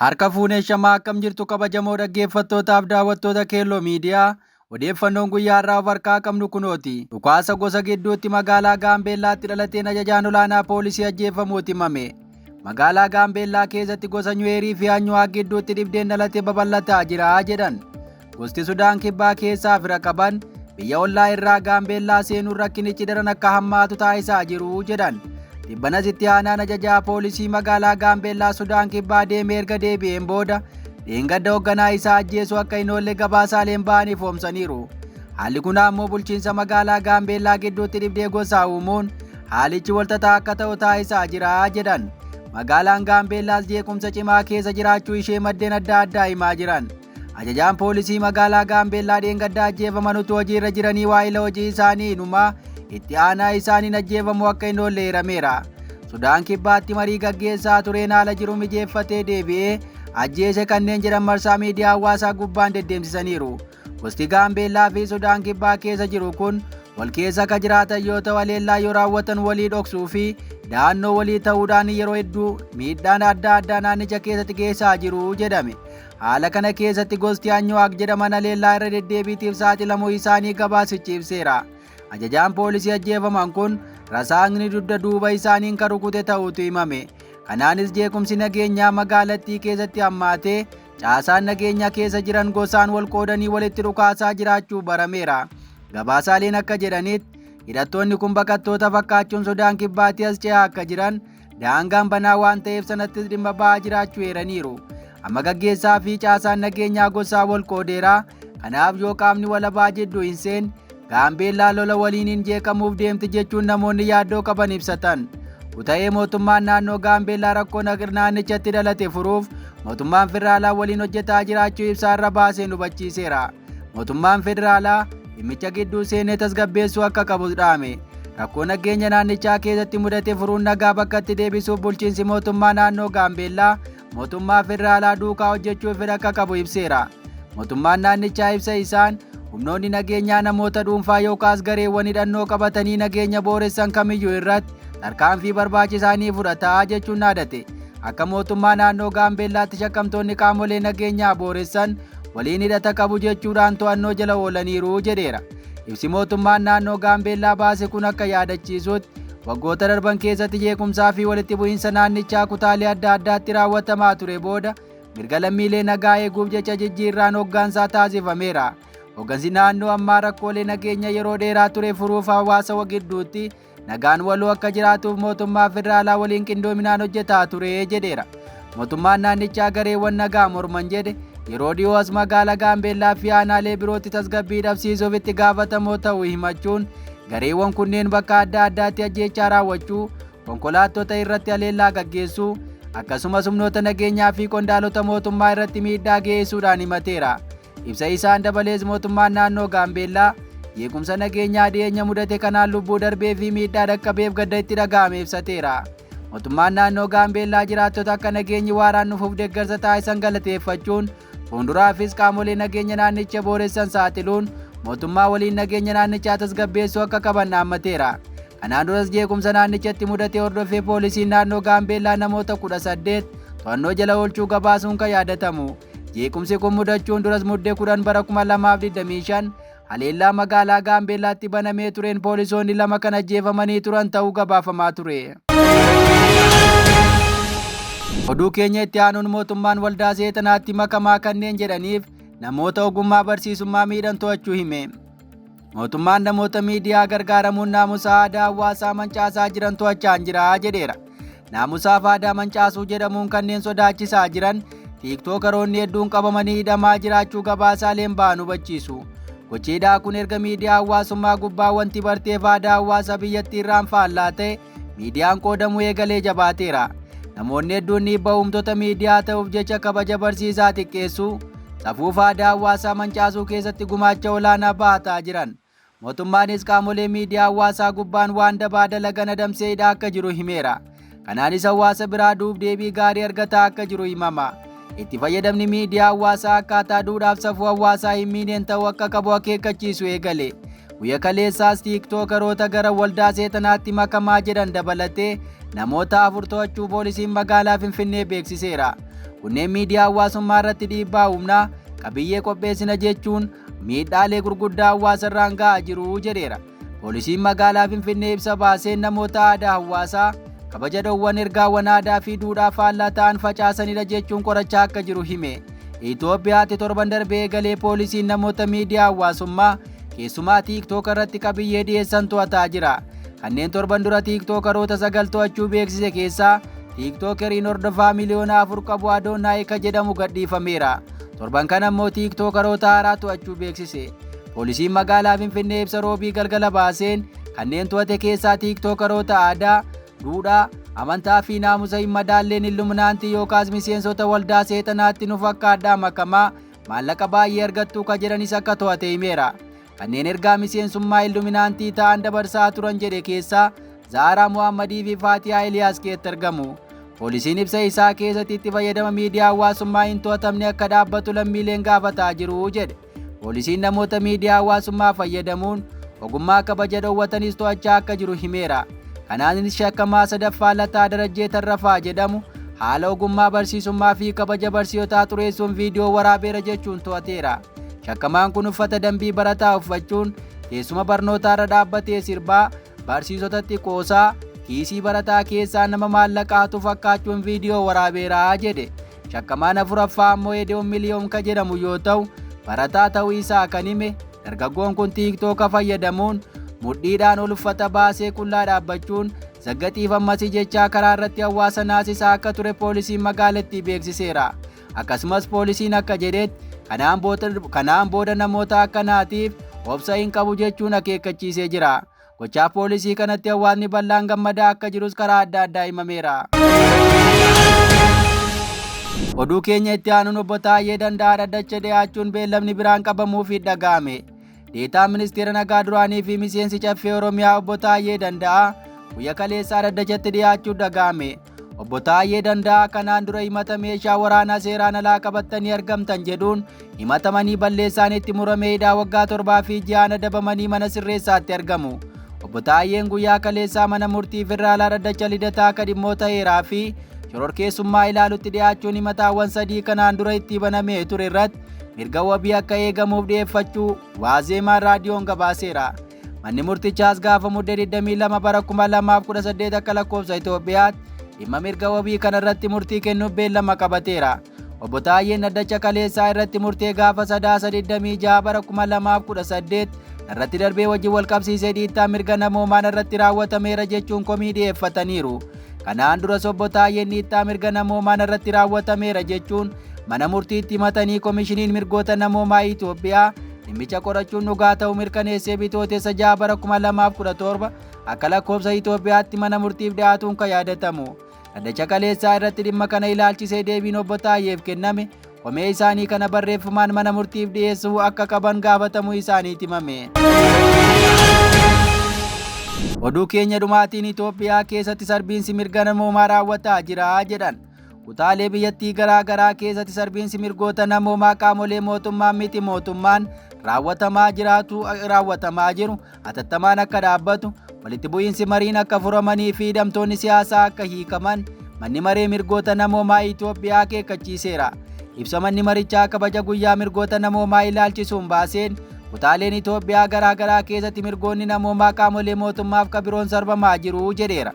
Harka fuunee shamaa akkam jirtu kabajamoo dhaggeeffattootaaf daawwattoota Keelloo Miidiyaa. Odeeffannoon guyyaa irraa of harkaa qabnu kunooti. Dhukaasa gosa gidduutti magaalaa Gaambeellaatti dhalateen ajajaan olaanaa poolisii ajjeefamuuti himame. Magaalaa Gaambeellaa keessatti gosa Nyuweerii fi Anyuwaaq gidduutti dhibdeen dhalatee babal'ataa jira jedhan. Gosti Sudaan kibbaa keessaa fira qaban biyya ollaa irraa Gaambeellaa seenuun rakkinichi daran akka hammaatu taasisaa jiru jedhan. Dhibbanas itti aanaan ajajaa poolisii magaalaa Gaambeellaa Sudaan kibbaa deemee erga deebi'een booda dheengadda hoogganaa isaa ajjeesuu akka hin oolle gabaasaaleen ba'anii foomsaniiru. Haalli kun ammoo bulchiinsa magaalaa Gaambeellaa gidduutti dhibdee gosaa uumuun haalichi walxaxaa akka ta'u taasisaa jira jedhan. Magaalaan Gaambeellaas jeequmsa cimaa keessa jiraachuu ishee maddeen adda addaa himaa jiran. Ajajaan poolisii magaalaa Gaambeellaa dheengadda ajjeefaman utuu hojiirra jiranii waa'ila hojii isaanii inumaa itti aanaa isaaniin ajjeefamuu akka hin oolle hirameera. Sudaan kibbaatti marii gaggeessaa tureen haala jiru mijeeffatee deebi'ee ajjeese kanneen jedhan marsaa miidiyaa hawaasaa gubbaan deddeemsisaniiru. Gosti Gaambeellaa fi Sudaan kibbaa keessa jiru kun wal keessa akka jiraatan yoo ta'u haleellaa yoo raawwatan walii dhoksuu fi da'annoo walii ta'uudhaan yeroo hedduu miidhaan adda addaa naannicha keessatti geessaa jiru jedhame. Haala kana keessatti gosti Anyuwaaq jedhaman haleellaa irra deddeebiitiif saaxilamuu isaanii gabaasichi ibseera. Ajajaan poolisii ajjeefaman kun rasaasni dugda duuba isaaniin kan rukute ta'uutu himame. Kanaanis jeequmsi nageenyaa magaalattii keessatti hammaatee caasaan nageenyaa keessa jiran gosaan wal qoodanii walitti dhukaasaa jiraachuu barameera. Gabaasaaleen akka jedhanitti hidhattoonni kun baqattoota fakkaachuun Sudaan kibbaatti as ce'aa akka jiran daangaan banaa waan ta'eef sanattis dhimma ba'aa jiraachuu eeraniiru. Amma gaggeessaa fi caasaan nageenyaa gosaa wal qoodeera. Kanaaf yoo qaamni walabaa jidduu hin seenne Gaambeellaa lola waliin jeeqamuuf deemti jechuun namoonni yaaddoo qaban ibsatan. Uta'ee mootummaan naannoo Gaambeellaa rakkoo naannichatti dhalate furuuf mootummaan federaalaa waliin hojjetaa jiraachuu ibsaarra baaseen hubachiiseera. Mootummaan federaalaa dhimmicha gidduu seenee tasgabbeessuu akka qabu dhaame. Rakkoo nageenya naannichaa keessatti mudate furuun nagaa bakkatti deebisuuf bulchiinsi mootummaa naannoo Gaambeellaa mootummaa federaalaa duukaa hojjechuuf fedha akka qabu ibseera. Mootummaan naannichaa ibsa isaan humnoonni nageenyaa namoota dhuunfaa yookaas gareewwan hidhannoo qabatanii nageenya booressan kamiyyuu irratti tarkaanfii barbaachisaa ni fudhataa jechuun dhaadate. Akka mootummaa naannoo Gaambeellaatti shakkamtoonni qaamolee nageenyaa booressan waliin hidhata qabu jechuudhaan to'annoo jala oolaniiru jedheera. Ibsi mootummaan naannoo Gaambeellaa baase kun akka yaadachiisutti waggoota darban keessatti jeequmsaa fi walitti bu'iinsa naannichaa kutaalee adda addaatti raawwatamaa ture booda mirga lammiilee nagaa eeguuf jecha jijjiirraan hooggansaa taasifameera. Hooggansi naannoo ammaa rakkoolee nageenya yeroo dheeraa ture furuuf hawaasa gidduutti nagaan waloo akka jiraatuuf mootummaa federaalaa waliin qindoominaan hojjetaa ture jedheera. Mootummaan naannichaa gareewwan nagaa morman jedhe yeroo dhiyoo as magaalaa Gaambeellaa fi aanaalee birootti tasgabbii dhabsiisuuf itti gaafatamoo ta'uu himachuun gareewwan kunneen bakka adda addaatti ajjeechaa raawwachuu, konkolaattota irratti haleellaa gaggeessuu akkasumas humnoota nageenyaa fi qondaalota mootummaa irratti miidhaa geessuudhaan himateera. Ibsa isaan dabalees mootummaan naannoo Gaambeellaa jeequmsa nageenyaa dhiyeenya mudate kanaan lubbuu darbee fi miidhaa dhaqqabeef gadda itti dhaga'ame ibsateera. Mootummaan naannoo Gaambeellaa jiraattota akka nageenyi waaraan dhufuuf deeggarsa taasisan galateeffachuun fuulduraafis qaamolee nageenya naannicha booressan saaxiluun mootummaa waliin nageenya naannichaa tasgabbeessuu akka qaban dhaammateera. Kanaan duras jeequmsa naannichatti mudate hordofee poolisiin naannoo Gaambeellaa namoota 18 to'annoo jala oolchuu gabaasuun kan yaadatamu. Jeequmsi kun mudachuun duras muddee 10 bara 2025 haleellaa magaalaa Gaambeellaatti banamee tureen poolisoonni 2 kan ajjeefamanii turan ta'uu gabaafamaa ture. Oduu keenya itti aanuun mootummaan waldaa seexanaatti makamaa kanneen jedhaniif namoota ogummaa barsiisummaa miidhan to'achuu hime. Mootummaan namoota miidiyaa gargaaramuun naamusa aadaa hawaasaa mancaasaa jiran to'achaa jira jedheera. Naamusaaf aadaa mancaasuu jedhamuun kanneen sodaachisaa jiran tiiktookkaroonni hedduun qabamanii hidhamaa jiraachuu gabaasaaleen ba'an hubachiisu. Gochiidhaa kun erga miidiyaa hawaasummaa gubbaa wanti barteef aadaa hawaasa biyyattii irraan faallaa ta'e miidiyaan qoodamuu eegalee jabaateera. Namoonni hedduun dhiibbaa uumtoota miidiyaa ta'uuf jecha kabaja barsiisaa xiqqeessuu, safuuf aadaa hawaasaa mancaasuu keessatti gumaacha olaanaa ba'ataa jiran. Mootummaanis qaamolee miidiyaa hawaasaa gubbaan waan dabaa dalagan adamsee hidhaa akka jiru himeera. Kanaanis hawaasa biraa duub deebii gaarii argataa akka jiru himama. Itti fayyadamni miidiyaa hawaasaa akkaataa duudhaaf safuu hawaasaa hin miidheen ta'uu akka qabu akeekkachiisu eegale. Guyya kaleessaas tiiktookkaroota gara waldaa seexanaatti makamaa jedhan dabalatee namoota 4 to'achuu poolisiin magaalaa Finfinnee beeksiseera. kunneen miidiyaa hawaasummaa irratti dhiibbaa humnaa qabiyyee qopheessina jechuun miidhaalee gurguddaa hawaasarraan ga'aa jiru jedheera. Poolisiin magaalaa Finfinnee ibsa baaseen namoota aadaa hawaasaa kabaja dhoowwan ergaawwan aadaa fi duudhaa faallaa ta'an facaasanidha jechuun qorachaa akka jiru hime. Itoophiyaatti torban darbee eegalee poolisiin namoota miidiyaa hawaasummaa keessumaa tiiktook irratti qabiyyee dhiyeessan to'ataa jira. Kanneen torban dura tiiktookaroota 9 to'achuu beeksise keessaa tiiktookeriin hordofaa miliyoona 4 qabu Adoonnaayika jedhamu gadhiifameera. Torban kana immoo tiiktookaroota haaraa to'achuu beeksise. Poolisiin magaalaa Finfinnee ibsa roobii galgala baaseen kanneen to'ate keessaa tiiktookaroota aadaa, duudhaa, amantaa fi naamusa hin madaalleen illuminaantii yookaas miseensota waldaa seexanaatti nu fakkaadhaa makamaa maallaqa baay'ee argattuu ka jedhanis akka to'ate himeera. Kanneen ergaa miseensummaa illuminaantii ta'an dabarsaa turan jedhe keessaa Zaaraa Muhammadii fi Faatiyaa Eliyaas keessatti argamu. Poolisiin ibsa isaa keessatti itti fayyadama miidiyaa hawaasummaa hin to'atamne akka dhaabbatu lammiileen gaafataa jiru jedhe. Poolisiin namoota miidiyaa hawaasummaa fayyadamuun ogummaa kabaja dhoowwatanis to'achaa akka jiru himeera. Kanaanis shakkamaa sadaffaa Lataa Darajjee Tarrafaa jedhamu haala ogummaa barsiisummaa fi kabaja barsiisotaa xureessuun viidiyoo waraabeera jechuun to'ateera. Shakkamaan kun uffata dambii barataa uffachuun teessuma barnootaa irra dhaabbatee sirbaa barsiisotatti qoosaa kiisii barataa keessaa nama maallaqa hatu fakkaachuun viidiyoo waraabeera jedhe. Shakkamaan afuraffaa ammoo Edoon Miliyoon ka jedhamu yoo ta'u barataa ta'uu isaa kan hime. Dargaggoon kun tiiktooka fayyadamuun mudhiidhaan ol uffata baasee qullaa dhaabbachuun zaggatiifammasii jechaa karaa irratti hawaasa naasisaa akka ture poolisiin magaalattii beeksiseera. Akkasumas poolisiin akka jedhetti kanaan booda namoota akkanaatiif obsa hin qabu jechuun akeekkachiisee jira. Gochaa poolisii kanatti hawaasni bal'aan gammadaa akka jirus karaa adda addaa himameera. Oduu keenya itti aanuun obbo Taayyee Danda'aa dhaddacha dhiyaachuun beellamni biraan qabamuufi dhaga'ame. Deetaan ministeera nagaa duraanii fi miseensi caffee Oromiyaa obbo Taayyee Danda'aa guyyaa kaleessaa dhaddachatti dhiyaachuun dhaga'ame. Obbo Taayyee Danda'aa kanaan dura himata meeshaa waraanaa seeraan alaa qabattanii argamtan jedhuun himatamanii balleessaan itti muramee hidhaa waggaa 7 fi ji'aan adabamanii mana sirreessaatti argamu. Obbo Taayyeen guyyaa kaleessaa mana murtii federaalaa dhaddacha lidataa akka dhimmoota heeraa fi shororkeessummaa ilaalutti dhiyaachuun himataawwan 3 kanaan dura itti banamee ture irratti mirga wabii akka eegamuuf dhiyeeffachuu waazeemaan raadiyoon gabaaseera. Manni murtichaas gaafa muddee 22 bara 2018 akka lakkoofsa Itoophiyaatti dhimma mirga wabii kana irratti murtii kennuuf beellama qabateera. Obbo Taayyeen dhaddacha kaleessaa irratti murtee gaafa 26 bara 2018 irratti darbee wajjin wal qabsiisee dhiittaa mirga namoomaan irratti raawwatameera jechuun komii dhiyeeffataniiru. Kanaan duras Obbo Taayyeen dhiittaa mirga namoomaan irratti raawwatameera jechuun mana murtiitti himatanii koomishiniin mirgoota namoomaa Itoophiyaa dhimmicha qorachuun dhugaa ta'uu mirkaneessee bitootessa 6 bara 2017 akka lakkoofsa Itoophiyaatti mana murtiif dhiyaatuun kan yaadatamu. Dhaddacha kaleessaa irratti dhimma kana ilaalchisee deebiin Obbo Taayyeef kenname komee isaanii kana barreeffamaan mana murtiif dhiyeessuu akka qaban gaafatamuu isaaniitti himame. Oduu keenya dhumaatiin Itoophiyaa keessatti sarbiinsi mirga namoomaa raawwataa jira jedhan. Kutaalee biyyattii garaa garaa keessatti sarbiinsi mirgoota namoomaa qaamolee mootummaa miti mootummaan raawwatamaa jiru hatattamaan akka dhaabbatu, walitti bu'iinsi mariin akka furamanii fi hidhamtoonni siyaasaa akka hiikaman manni maree mirgoota namoomaa Itoophiyaa akeekkachiiseera. Ibsa manni marichaa kabaja guyyaa mirgoota namoomaa ilaalchisuun baaseen kutaaleen Itoophiyaa garaa garaa keessatti mirgoonni namoomaa qaamolee mootummaaf kabiroon sarbamaa jiru jedheera.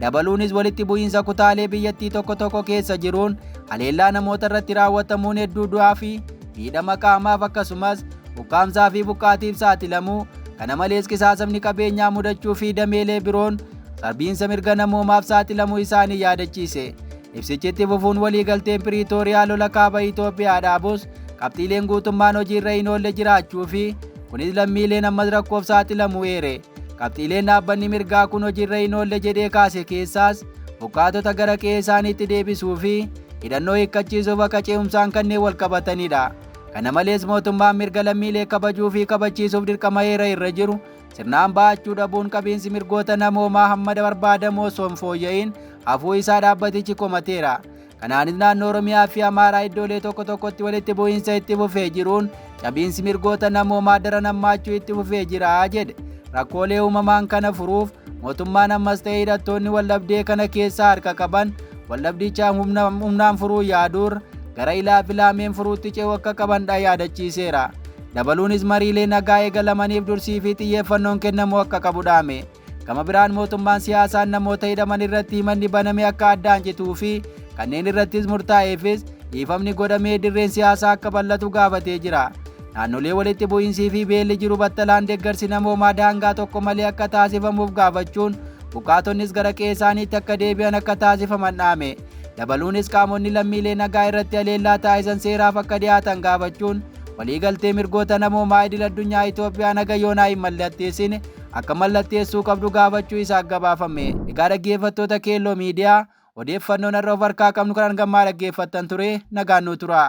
Dabaluunis walitti bu'iinsa kutaalee biyyattii tokko tokko keessa jiruun haleellaa namoota irratti raawwatamuun hedduu du'aa fi miidhama qaamaaf akkasumas ukkaamsaa fi buqqaatiif saaxilamuu, kana malees qisaasamni qabeenyaa mudachuu fi dameelee biroon sarbiinsa mirga namoomaaf saaxilamuu isaanii yaadachiise. Ibsichi itti fufuun waliigalteen Piriitooriyaa lola kaaba Itoophiyaa dhaabus qabxiileen guutummaan hojiirra hin oolle jiraachuu fi kunis lammiileen ammas rakkoof saaxilamuu eere. Qabxiileen dhaabbanni mirgaa kun hojiirra hin oolle jedhee kaase keessaas buqqaatota gara qe'ee isaaniitti deebisuu fi hidhannoo hiikkachiisuuf akka ce'umsaan kanneen wal qabatanidha. Kana malees mootummaan mirga lammiilee kabajuu fi kabachiisuuf dirqama heera irra jiru sirnaan ba'achuu dhabuun qabiinsi mirgoota namoomaa hamma barbaadamoo osoo hin fooyya'in hafuu isaa dhaabbatichi komateera. Kanaanis naannoo Oromiyaa fi Amaaraa iddoolee tokko tokkotti walitti bu'iinsa itti fufee jiruun qabiinsi mirgoota namoomaa daran hammaachuu itti fufee jira jedhe. Rakkoolee uumamaan kana furuuf mootummaan ammas ta'ee hidhattoonni waldhabdee kana keessaa harka qaban waldhabdichaan humnaan furuu yaaduurra gara ilaafilaameen furuutti ce'uu akka qaban yaadachiiseera. Dabaluunis mariilee nagaa eegalamaniif dursii fi xiyyeeffannoon kennamuu akka qabu dhaame. Gama biraan mootummaan siyaasaan namoota hidhaman irratti himanni baname akka addaan cituu fi kanneen irrattis murtaa'eefis dhiifamni godhamee dirreen siyaasaa akka bal'atu gaafatee jira. Naannolee walitti bu'iinsii fi beelli jiru battalaan deeggarsi namoomaa daangaa tokko malee akka taasifamuuf gaafachuun buqqaatonnis gara qe'ee isaaniitti akka deebi'an akka taasifaman dhaame. Dabaluunis qaamonni lammiilee nagaa irratti haleellaa taasisan seeraaf akka dhiyaatan gaafachuun waliigaltee mirgoota namoomaa idil addunyaa Itoophiyaan haga yoonaa hin mallatteessine akka mallatteessuu qabdu gaafachuu isaa gabaafame. Egaa dhaggeeffattoota Keelloo Miidiyaa odeeffannoon har'a of harkaa qabnu kan hangammaa dhaggeeffattan ture nagaan nu tura.